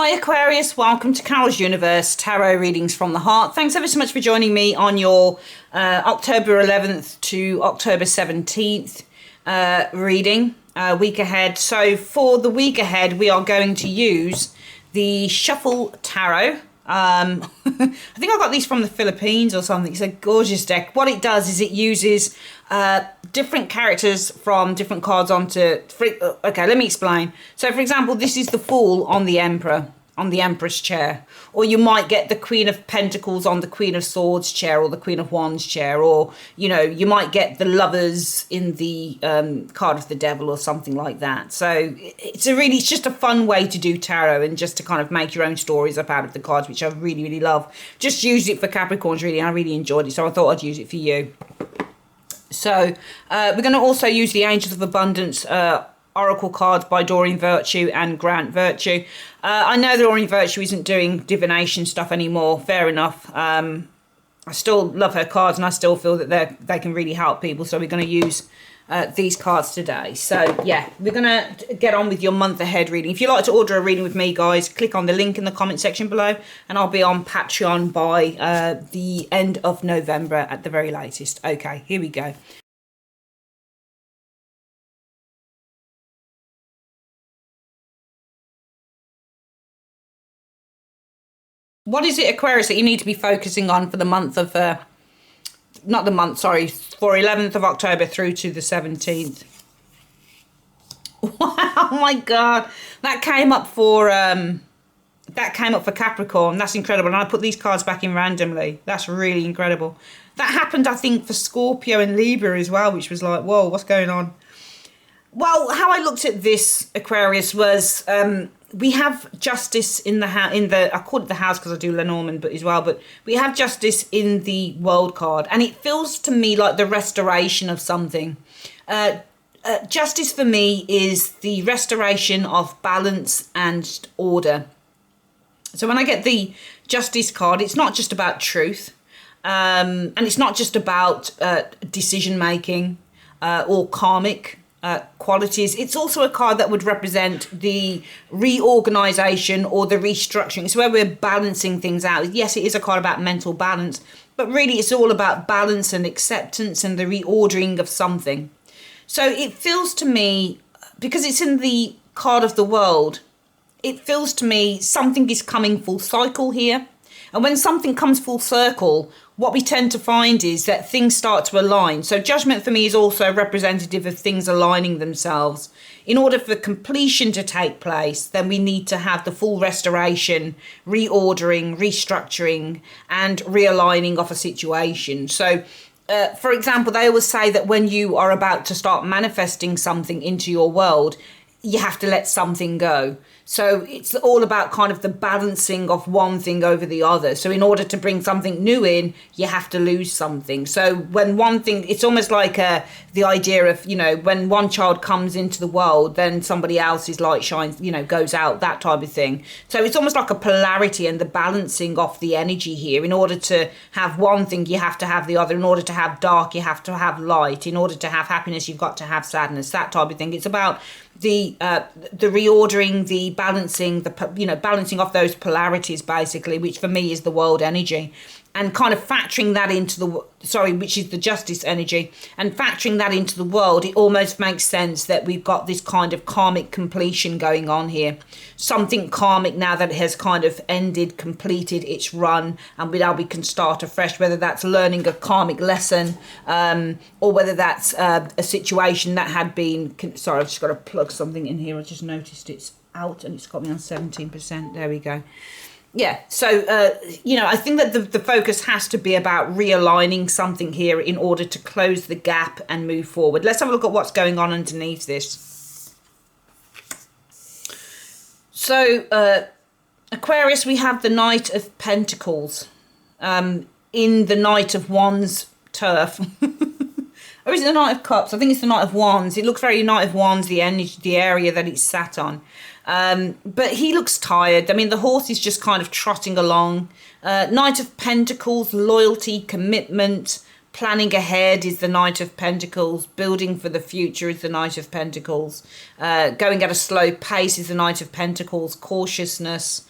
Hi Aquarius, welcome to Carol's Universe, Tarot Readings from the Heart. Thanks ever so much for joining me on your October 11th to October 17th reading, week ahead. So for the week ahead, we are going to use the Shuffle Tarot. I think I got these from the Philippines or something. It's a gorgeous deck. What it does is it uses different characters from different cards onto... Okay, let me explain. So, for example, this is the Fool on the Emperor, on the Empress chair. Or you might get the Queen of Pentacles on the Queen of Swords chair or the Queen of Wands chair. Or, you know, you might get the Lovers in the card of the Devil or something like that. So it's just a fun way to do tarot and just to kind of make your own stories up out of the cards, which I really, really love. Just used it for Capricorns, really. I really enjoyed it. So I thought I'd use it for you. So we're going to also use the Angels of Abundance Oracle cards by Doreen Virtue and Grant Virtue. I know that Doreen Virtue isn't doing divination stuff anymore. Fair enough. I still love her cards and I still feel that they can really help people. So we're going to use these cards today. So yeah, we're going to get on with your month ahead reading. If you'd like to order a reading with me, guys, click on the link in the comment section below and I'll be on Patreon by the end of November at the very latest. Okay, here we go. What is it, Aquarius, that you need to be focusing on for the month of, not the month, sorry, for 11th of October through to the 17th? Wow, oh my God. That came up for Capricorn. That's incredible. And I put these cards back in randomly. That's really incredible. That happened, I think, for Scorpio and Libra as well, which was like, whoa, what's going on? Well, how I looked at this, Aquarius, was... we have justice in the house, I call it the house because I do Lenormand but as well, but we have justice in the world card, and it feels to me like the restoration of something. Justice for me is the restoration of balance and order. So when I get the justice card, it's not just about truth, and it's not just about decision making or karmic qualities. It's also a card that would represent the reorganization or the restructuring. It's where we're balancing things out. Yes, it is a card about mental balance, but really it's all about balance and acceptance and the reordering of something. So it feels to me, because it's in the card of the world, it feels to me something is coming full cycle here. And when something comes full circle, what we tend to find is that things start to align. So judgment for me is also representative of things aligning themselves. In order for completion to take place, then we need to have the full restoration, reordering, restructuring, and realigning of a situation. So, for example, they always say that when you are about to start manifesting something into your world, you have to let something go. So it's all about kind of the balancing of one thing over the other. So in order to bring something new in, you have to lose something. So when one thing, it's almost like the idea of, you know, when one child comes into the world, then somebody else's light shines, you know, goes out, that type of thing. So it's almost like a polarity and the balancing of the energy here. In order to have one thing, you have to have the other. In order to have dark, you have to have light. In order to have happiness, you've got to have sadness, that type of thing. It's about the reordering, the balancing, balancing off those polarities, basically, which for me is the world energy, and kind of factoring that into which is the justice energy, and factoring that into the world, it almost makes sense that we've got this kind of karmic completion going on here. Something karmic now that has kind of ended, completed its run, and now we can start afresh, whether that's learning a karmic lesson, or whether that's a situation that had been... Sorry, I've just got to plug something in here. I just noticed it's out and it's got me on 17%. There we go. Yeah, so, I think that the focus has to be about realigning something here in order to close the gap and move forward. Let's have a look at what's going on underneath this. So, Aquarius, we have the Knight of Pentacles in the Knight of Wands turf. Or is it the Knight of Cups? I think it's the Knight of Wands. It looks very Knight of Wands, the area that it's sat on. But he looks tired. I mean, the horse is just kind of trotting along. Knight of Pentacles, loyalty, commitment, planning ahead is the Knight of Pentacles. Building for the future is the Knight of Pentacles. Going at a slow pace is the Knight of Pentacles. Cautiousness.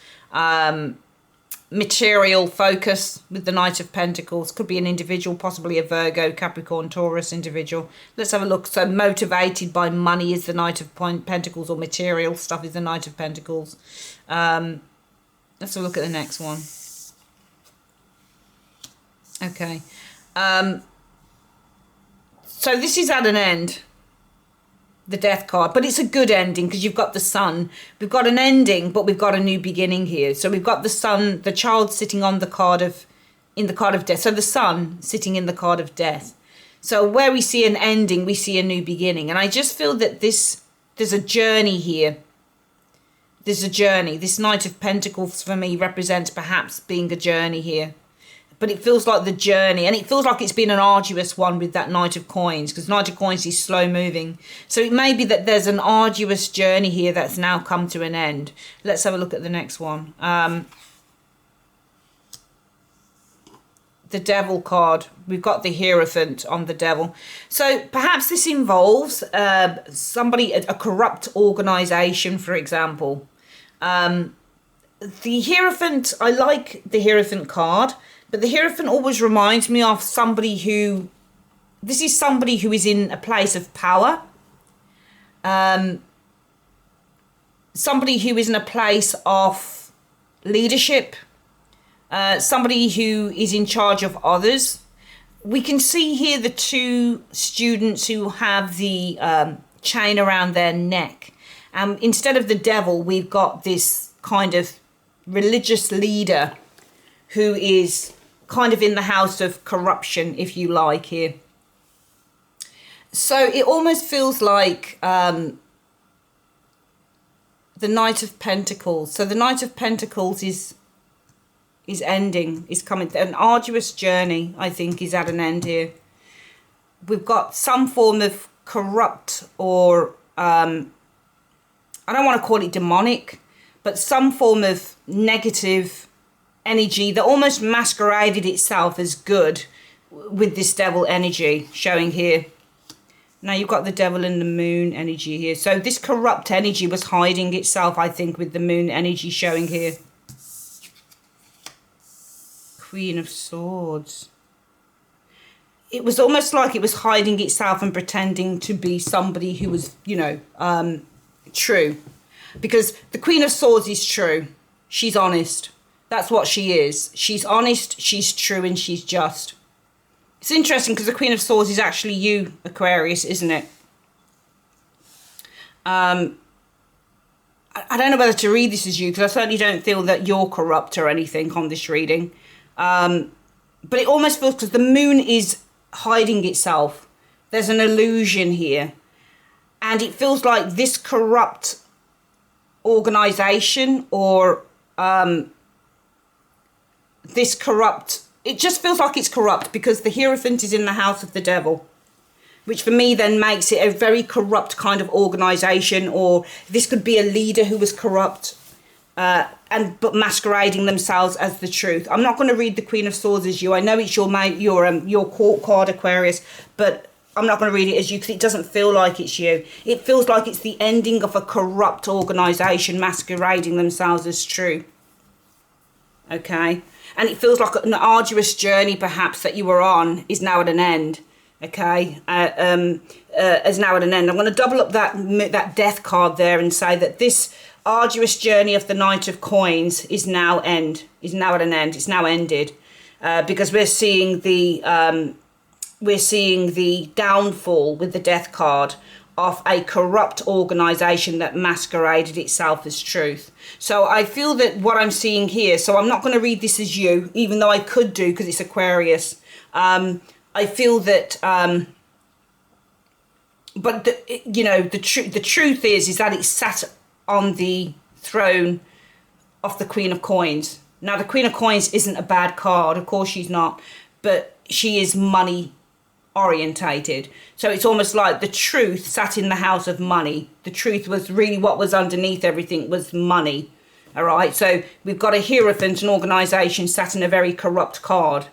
material focus with the Knight of Pentacles. Could be an individual, possibly a Virgo, Capricorn, Taurus individual. Let's have a look. So motivated by money is the Knight of Pentacles, or material stuff is the Knight of Pentacles. Let's have a look at the next one. Okay. So this is at an end, the Death card, but it's a good ending because you've got the Sun. We've got an ending, but we've got a new beginning here. So we've got the Sun, the child sitting on the card of, in the card of death. So the Sun sitting in the card of death. So where we see an ending, we see a new beginning. And I just feel that there's a journey here. There's a journey. This Knight of Pentacles for me represents perhaps being a journey here. But it feels like the journey, and it feels like it's been an arduous one with that Knight of Coins, because Knight of Coins is slow moving. So it may be that there's an arduous journey here that's now come to an end. Let's have a look at the next one. The Devil card. We've got the Hierophant on the Devil. So perhaps this involves somebody, a corrupt organisation, for example. The Hierophant, I like the Hierophant card. But the Hierophant always reminds me of somebody who, this is somebody who is in a place of power. Somebody who is in a place of leadership. Somebody who is in charge of others. We can see here the two students who have the chain around their neck. Instead of the Devil, we've got this kind of religious leader who is kind of in the house of corruption, if you like, here. So it almost feels like the Knight of Pentacles. So the Knight of Pentacles is ending, is coming. An arduous journey, I think, is at an end here. We've got some form of corrupt, or I don't want to call it demonic, but some form of negative energy that almost masqueraded itself as good with this Devil energy showing here. Now you've got the Devil and the Moon energy here. So this corrupt energy was hiding itself, I think, with the Moon energy showing here. Queen of Swords. It was almost like it was hiding itself and pretending to be somebody who was, you know, true. Because the Queen of Swords is true. She's honest. That's what she is. She's honest, she's true, and she's just. It's interesting because the Queen of Swords is actually you, Aquarius, isn't it? I don't know whether to read this as you, because I certainly don't feel that you're corrupt or anything on this reading. But it almost feels, because the Moon is hiding itself. There's an illusion here. And it feels like this corrupt organisation, or this corrupt, it just feels like it's corrupt, because the Hierophant is in the house of the Devil, which for me then makes it a very corrupt kind of organisation. Or this could be a leader who was corrupt, but masquerading themselves as the truth. I'm not going to read the Queen of Swords as you. I know it's your court card, Aquarius, but I'm not going to read it as you, because it doesn't feel like it's you. It feels like it's the ending of a corrupt organisation masquerading themselves as true. Okay? And it feels like an arduous journey, perhaps, that you were on is now at an end. Okay? Is now at an end. I'm going to double up that Death card there and say that this arduous journey of the Knight of Coins is now at an end. It's now ended. Because we're seeing the downfall with the Death card of a corrupt organisation that masqueraded itself as truth. So I feel that what I'm seeing here, so I'm not going to read this as you, even though I could do, because it's Aquarius. I feel that, but the truth is that it's sat on the throne of the Queen of Coins. Now the Queen of Coins isn't a bad card, of course she's not, but she is money orientated. So it's almost like the truth sat in the house of money. The truth was really what was underneath everything was money. All right. So we've got a Hierophant, an organisation sat in a very corrupt card,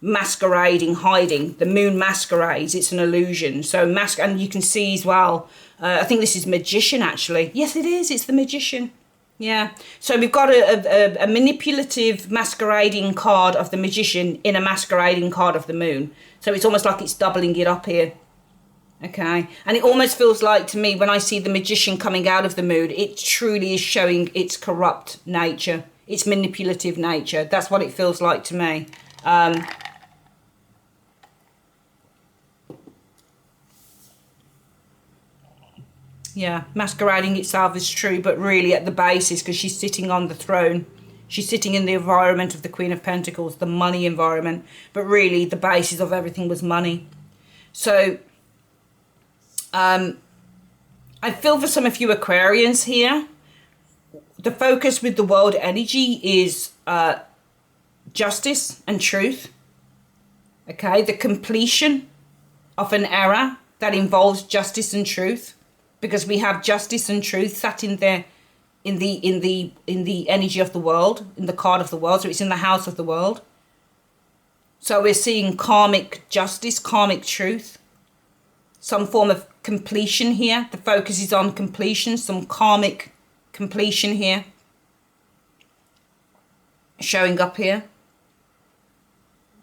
masquerading, hiding. The Moon masquerades. It's an illusion. So and you can see as well. I think this is Magician actually. Yes, it is. It's the Magician. Yeah. So we've got a manipulative masquerading card of the Magician in a masquerading card of the Moon. So it's almost like it's doubling it up here. Okay. And it almost feels like to me when I see the Magician coming out of the Moon, it truly is showing its corrupt nature, its manipulative nature. That's what it feels like to me. Yeah, masquerading itself as true, but really at the basis, because she's sitting on the throne. She's sitting in the environment of the Queen of Pentacles, the money environment. But really, the basis of everything was money. So, I feel for some of you Aquarians here, the focus with the world energy is justice and truth. Okay, the completion of an era that involves justice and truth. Because we have justice and truth sat in there in the energy of the world, in the card of the world, so it's in the house of the world. So we're seeing karmic justice, karmic truth, some form of completion here. The focus is on completion, some karmic completion here. Showing up here.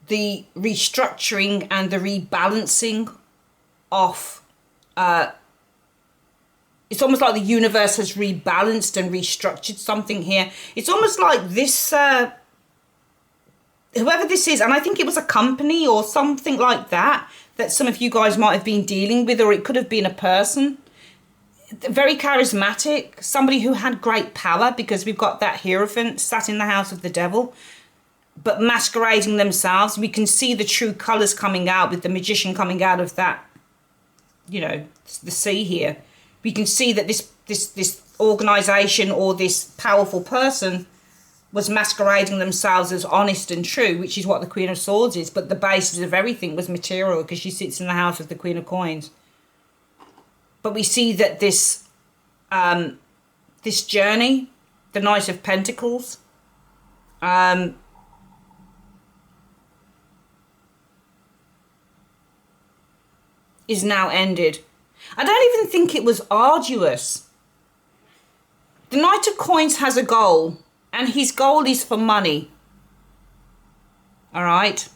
The restructuring and the rebalancing of it's almost like the universe has rebalanced and restructured something here. It's almost like this, whoever this is, and I think it was a company or something like that, that some of you guys might have been dealing with, or it could have been a person. Very charismatic, somebody who had great power, because we've got that Hierophant sat in the house of the devil, but masquerading themselves. We can see the true colours coming out with the Magician coming out of that, you know, the sea here. We can see that this organisation or this powerful person was masquerading themselves as honest and true, which is what the Queen of Swords is. But the basis of everything was material, because she sits in the house of the Queen of Coins. But we see that this journey, the Knight of Pentacles, is now ended. I don't even think it was arduous. The Knight of Coins has a goal, and his goal is for money. All right?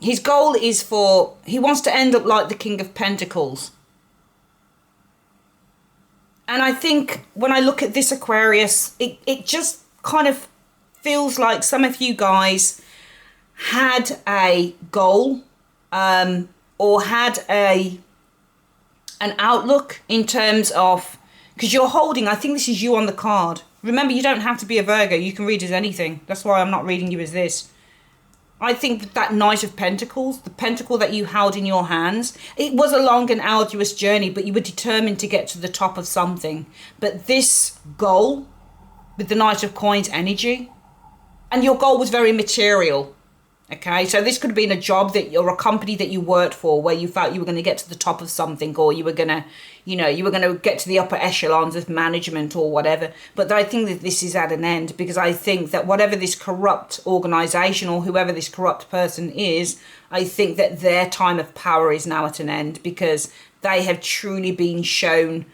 His goal is for, he wants to end up like the King of Pentacles. And I think when I look at this Aquarius, it just kind of feels like some of you guys had a goal, or had an outlook in terms of, because you're holding, I think this is you on the card. Remember, you don't have to be a Virgo. You can read as anything. That's why I'm not reading you as this. I think that Knight of Pentacles, the pentacle that you held in your hands, it was a long and arduous journey, but you were determined to get to the top of something. But this goal with the Knight of Coins energy, and your goal was very material. Okay, so this could have been a job that, or a company that you worked for, where you felt you were going to get to the top of something, or you were going to, you know, you were going to get to the upper echelons of management or whatever. But I think that this is at an end, because I think that whatever this corrupt organisation or whoever this corrupt person is, I think that their time of power is now at an end, because they have truly been shown,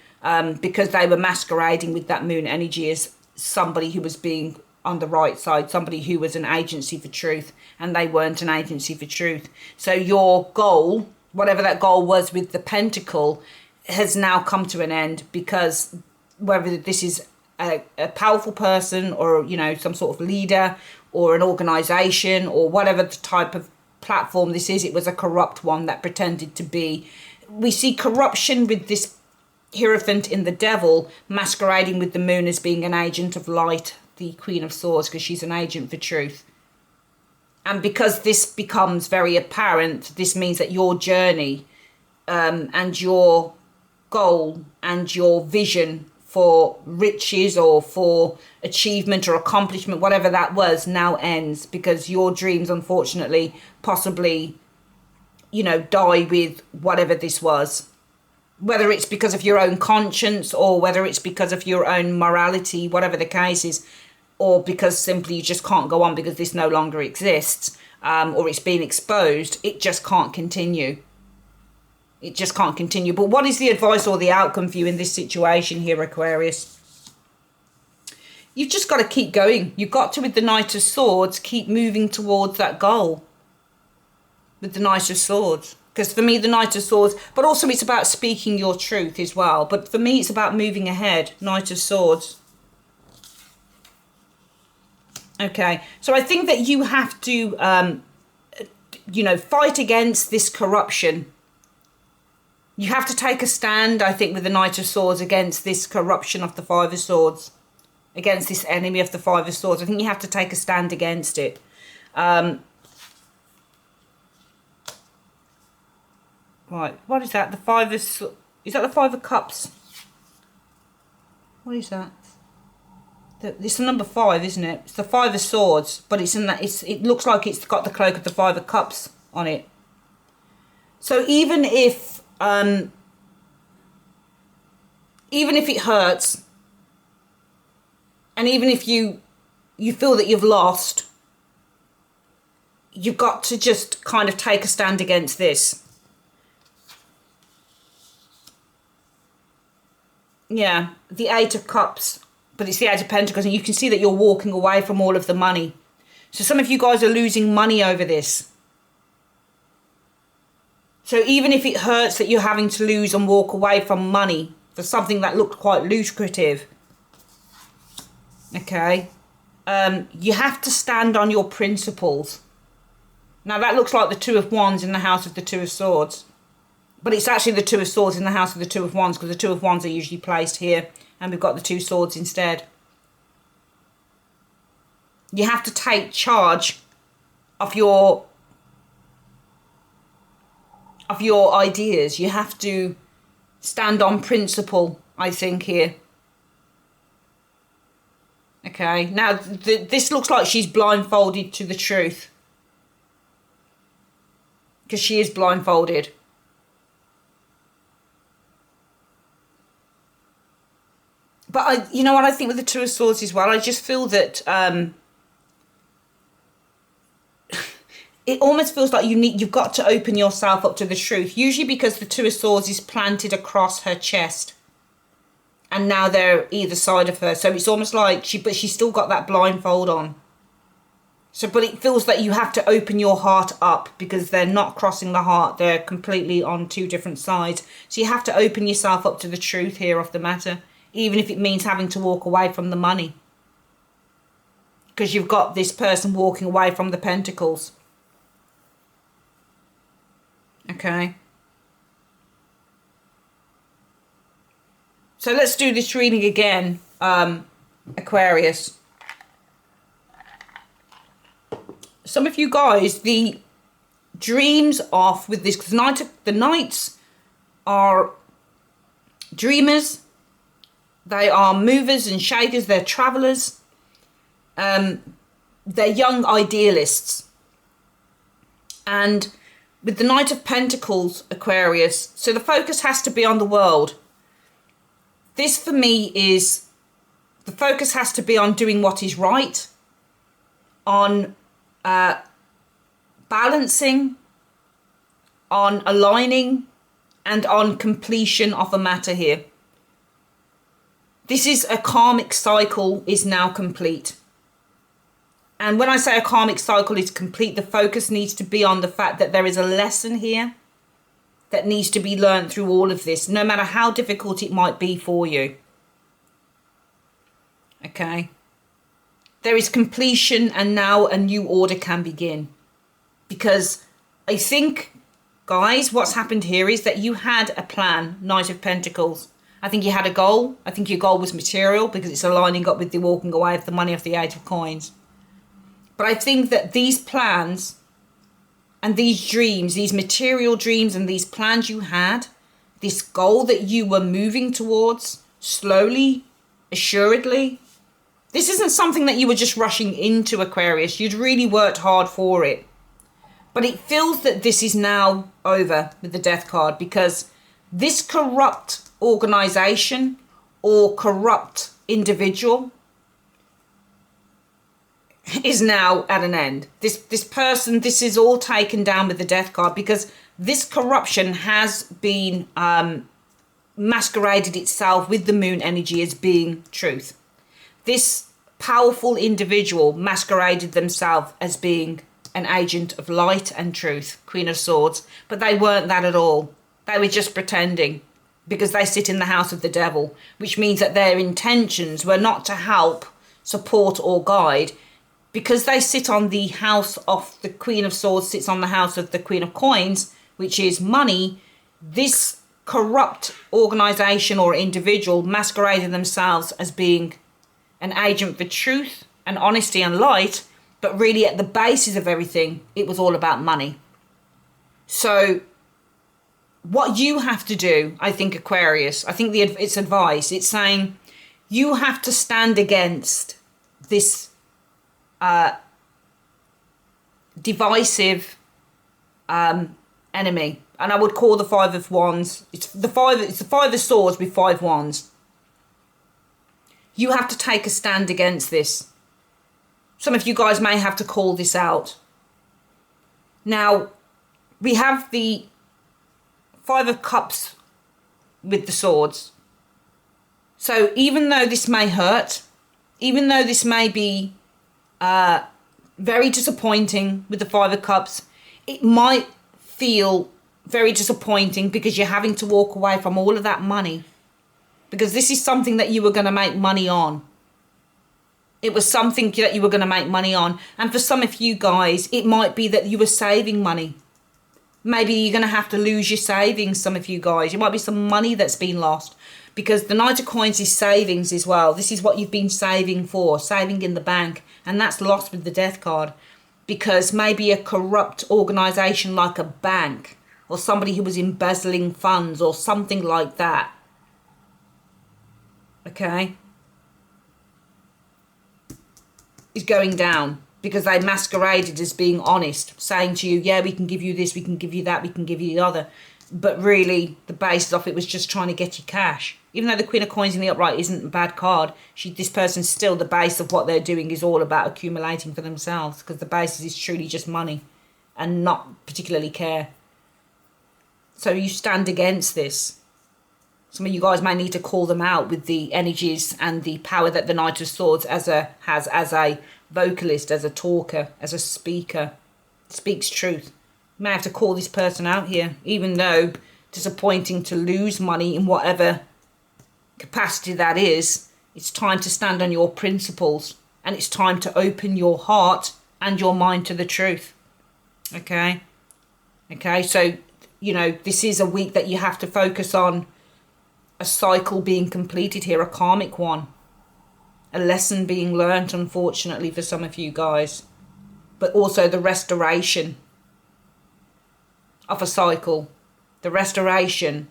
because they were masquerading with that moon energy as somebody who was being on the right side, somebody who was an agency for truth, and they weren't an agency for truth. So your goal, whatever that goal was with the pentacle, has now come to an end, because whether this is a powerful person, or, you know, some sort of leader, or an organization, or whatever the type of platform this is, it was a corrupt one that pretended to be. We see corruption with this Hierophant in the devil masquerading with the moon as being an agent of light, the Queen of Swords, because she's an agent for truth. And because this becomes very apparent, this means that your journey, and your goal and your vision for riches or for achievement or accomplishment, whatever that was, now ends, because your dreams, unfortunately, possibly, you know, die with whatever this was. Whether it's because of your own conscience, or whether it's because of your own morality, whatever the case is, or because simply you just can't go on because this no longer exists, or it's been exposed, it just can't continue. It just can't continue. But what is the advice or the outcome for you in this situation here, Aquarius? you've just got to keep going. You've got to, with the Knight of Swords, keep moving towards that goal with the Knight of Swords. Because for me, the Knight of Swords, but also it's about speaking your truth as well. But for me, it's about moving ahead. Knight of Swords. Okay, so I think that you have to, you know, fight against this corruption. You have to take a stand, I think, with the Knight of Swords against this corruption of the Five of Swords. Against this enemy of the Five of Swords. I think you have to take a stand against it. Right, what is that? The Five of... Is that the Five of Cups? What is that? It's the number 5, isn't it? It's the Five of Swords, but it's in that. It looks like it's got the cloak of the Five of Cups on it. So even if it hurts, and even if you feel that you've lost, you've got to just kind of take a stand against this. Yeah, the Eight of Cups, but it's the Eight of Pentacles, and you can see that you're walking away from all of the money. So some of you guys are losing money over this. So even if it hurts that you're having to lose and walk away from money for something that looked quite lucrative, okay, you have to stand on your principles. Now that looks like the Two of Wands in the house of the Two of Swords. But it's actually the Two of Swords in the house of the Two of Wands, because the Two of Wands are usually placed here, and we've got the Two Swords instead. You have to take charge of your ideas. You have to stand on principle, I think, here. Okay, now this looks like she's blindfolded to the truth. Because she is blindfolded. But you know what I think with the Two of Swords as well? I just feel that it almost feels like you've got to open yourself up to the truth. Usually because the Two of Swords is planted across her chest, and now they're either side of her. So it's almost like she's still got that blindfold on. So, but it feels like you have to open your heart up, because they're not crossing the heart. They're completely on two different sides. So you have to open yourself up to the truth here of the matter. Even if it means having to walk away from the money. Because you've got this person walking away from the Pentacles. Okay. So let's do this reading again, Aquarius. Some of you guys, the dreams off with this, because the Knights are dreamers. They are movers and shakers. They're travellers. They're young idealists. And with the Knight of Pentacles, Aquarius, so the focus has to be on the world. This for me is, the focus has to be on doing what is right, on balancing, on aligning, and on completion of a matter here. This is a karmic cycle is now complete. And when I say a karmic cycle is complete, the focus needs to be on the fact that there is a lesson here that needs to be learned through all of this, no matter how difficult it might be for you. Okay. There is completion, and now a new order can begin. Because I think, guys, what's happened here is that you had a plan, Knight of Pentacles. I think you had a goal. I think your goal was material, because it's aligning up with the walking away of the money of the Eight of Coins. But I think that these plans and these dreams, these material dreams and these plans you had, this goal that you were moving towards slowly, assuredly, this isn't something that you were just rushing into, Aquarius. You'd really worked hard for it. But it feels that this is now over with the Death card, because this corrupt organization or corrupt individual is now at an end. This person, this is all taken down with the Death card, because this corruption has been masqueraded itself with the moon energy as being truth. This powerful individual masqueraded themselves as being an agent of light and truth, Queen of Swords, but they weren't that at all. They were just pretending, because they sit in the house of the devil, which means that their intentions were not to help, support or guide. Because they sit on the house of the Queen of Swords, sits on the house of the Queen of Coins, which is money, this corrupt organisation or individual masqueraded themselves as being an agent for truth and honesty and light, but really at the basis of everything, it was all about money. So what you have to do, I think, Aquarius, I think it's advice. It's saying you have to stand against this divisive enemy. And I would call the Five of Wands. It's the Five of Swords with 5 wands. You have to take a stand against this. Some of you guys may have to call this out. Now, we have the 5 of Cups with the swords. So even though this may hurt, even though this may be very disappointing with the 5 of Cups, it might feel very disappointing because you're having to walk away from all of that money. Because this is something that you were going to make money on. It was something that you were going to make money on. And for some of you guys, it might be that you were saving money. Maybe you're going to have to lose your savings, some of you guys. It might be some money that's been lost. Because the Knight of Coins is savings as well. This is what you've been saving for, saving in the bank. And that's lost with the Death card. Because maybe a corrupt organisation like a bank, or somebody who was embezzling funds or something like that. Okay? Is going down because they masqueraded as being honest, saying to you, yeah, we can give you this, we can give you that, we can give you the other. But really, the basis of it was just trying to get you cash. Even though the Queen of Coins in the upright isn't a bad card, this person's still, the base of what they're doing is all about accumulating for themselves, because the basis is truly just money and not particularly care. So you stand against this. Some of you guys may need to call them out with the energies and the power that the Knight of Swords has as a vocalist, as a talker, as a speaker. Speaks truth. You may have to call this person out here, even though disappointing to lose money in whatever capacity that is. It's time to stand on your principles, and it's time to open your heart and your mind to the truth. Okay? Okay, so, you know, this is a week that you have to focus on a cycle being completed here, a karmic one. A lesson being learnt, unfortunately, for some of you guys. But also the restoration of a cycle. The restoration,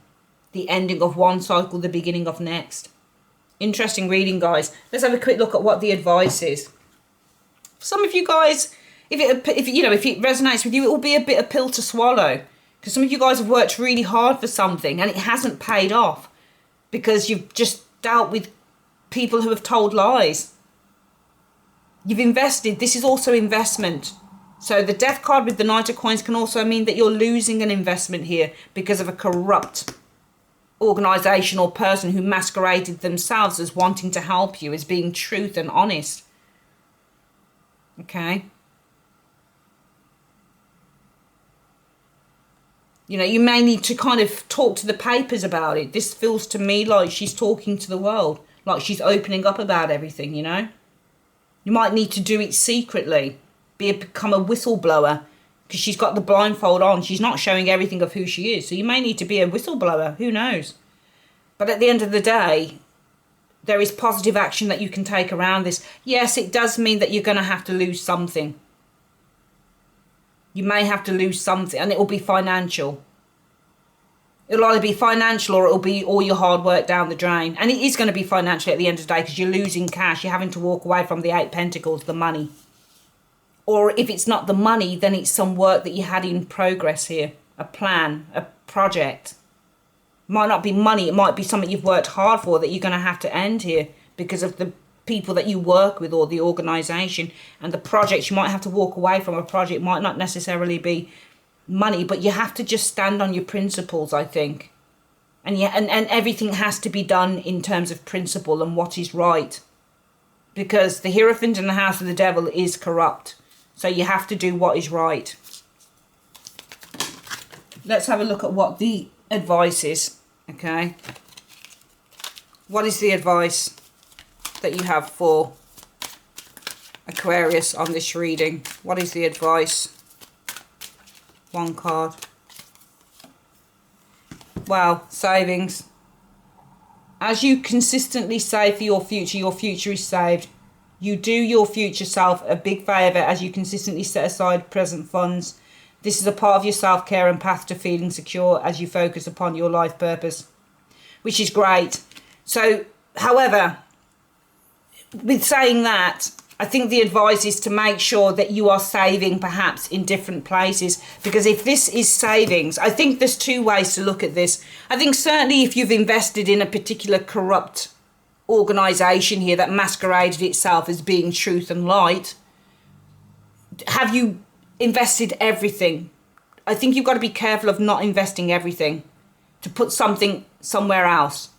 the ending of one cycle, the beginning of next. Interesting reading, guys. Let's have a quick look at what the advice is. For some of you guys, if it resonates with you, it will be a bit of a pill to swallow. Because some of you guys have worked really hard for something and it hasn't paid off. Because you've just dealt with people who have told lies. You've invested. This is also investment. So the Death card with the Knight of Coins can also mean that you're losing an investment here because of a corrupt organisation or person who masqueraded themselves as wanting to help you, as being truth and honest. Okay? You know, you may need to kind of talk to the papers about it. This feels to me like she's talking to the world, like she's opening up about everything, you know? You might need to do it secretly, become a whistleblower, because she's got the blindfold on. She's not showing everything of who she is. So you may need to be a whistleblower, who knows? But at the end of the day, there is positive action that you can take around this. Yes, it does mean that you're going to have to lose something. You may have to lose something, and it will be financial. It'll either be financial or it'll be all your hard work down the drain. And it is going to be financial at the end of the day because you're losing cash. You're having to walk away from the 8 Pentacles, the money. Or if it's not the money, then it's some work that you had in progress here. A plan, a project. Might not be money. It might be something you've worked hard for that you're going to have to end here because of the people that you work with or the organisation and the projects. You might have to walk away from a project. Might not necessarily be money, but you have to just stand on your principles, I think. And everything has to be done in terms of principle and what is right. because the Hierophant in the house of the devil is corrupt. So you have to do what is right. Let's have a look at what the advice is, okay? What is the advice that you have for Aquarius on this reading? What is the advice? One card. Wow, savings. As you consistently save for your future is saved. You do your future self a big favour as you consistently set aside present funds. This is a part of your self-care and path to feeling secure as you focus upon your life purpose, which is great. So, however, with saying that, I think the advice is to make sure that you are saving perhaps in different places, because if this is savings, I think there's two ways to look at this. I think certainly if you've invested in a particular corrupt organisation here that masqueraded itself as being truth and light, have you invested everything? I think you've got to be careful of not investing everything to put something somewhere else,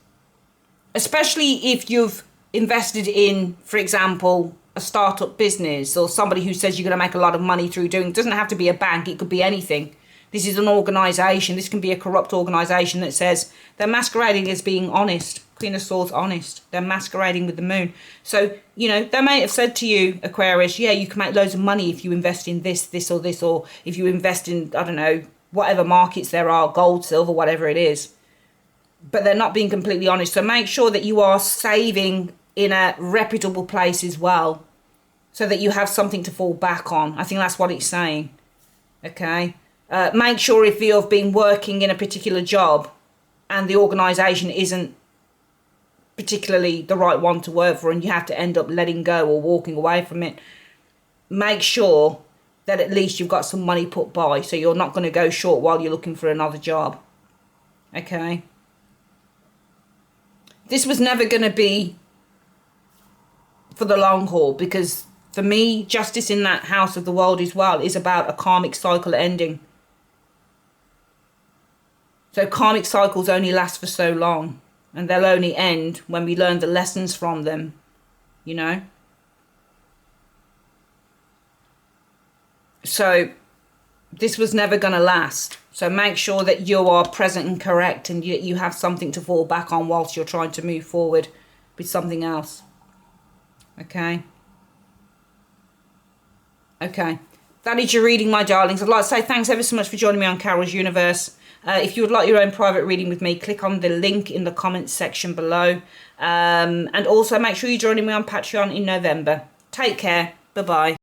especially if you've invested in, for example, a startup business or somebody who says you're going to make a lot of money through doing. It doesn't have to be a bank, it could be anything. This is an organisation. This can be a corrupt organisation that says they're masquerading as being honest. Queen of Swords, honest. They're masquerading with the moon. So, you know, they may have said to you, Aquarius, yeah, you can make loads of money if you invest in this, this or this, or if you invest in, I don't know, whatever markets there are, gold, silver, whatever it is. But they're not being completely honest. So make sure that you are saving in a reputable place as well, so that you have something to fall back on. I think that's what it's saying. Okay. Make sure if you've been working in a particular job and the organisation isn't particularly the right one to work for and you have to end up letting go or walking away from it, make sure that at least you've got some money put by so you're not going to go short while you're looking for another job. Okay. This was never going to be for the long haul, because for me, justice in that house of the world as well is about a karmic cycle ending. So karmic cycles only last for so long, and they'll only end when we learn the lessons from them, you know. So this was never going to last. So make sure that you are present and correct, and you have something to fall back on whilst you're trying to move forward with something else. Okay. Okay. That is your reading, my darlings. I'd like to say thanks ever so much for joining me on Carol's Universe. If you would like your own private reading with me, click on the link in the comments section below. And also make sure you're joining me on Patreon in November. Take care. Bye-bye.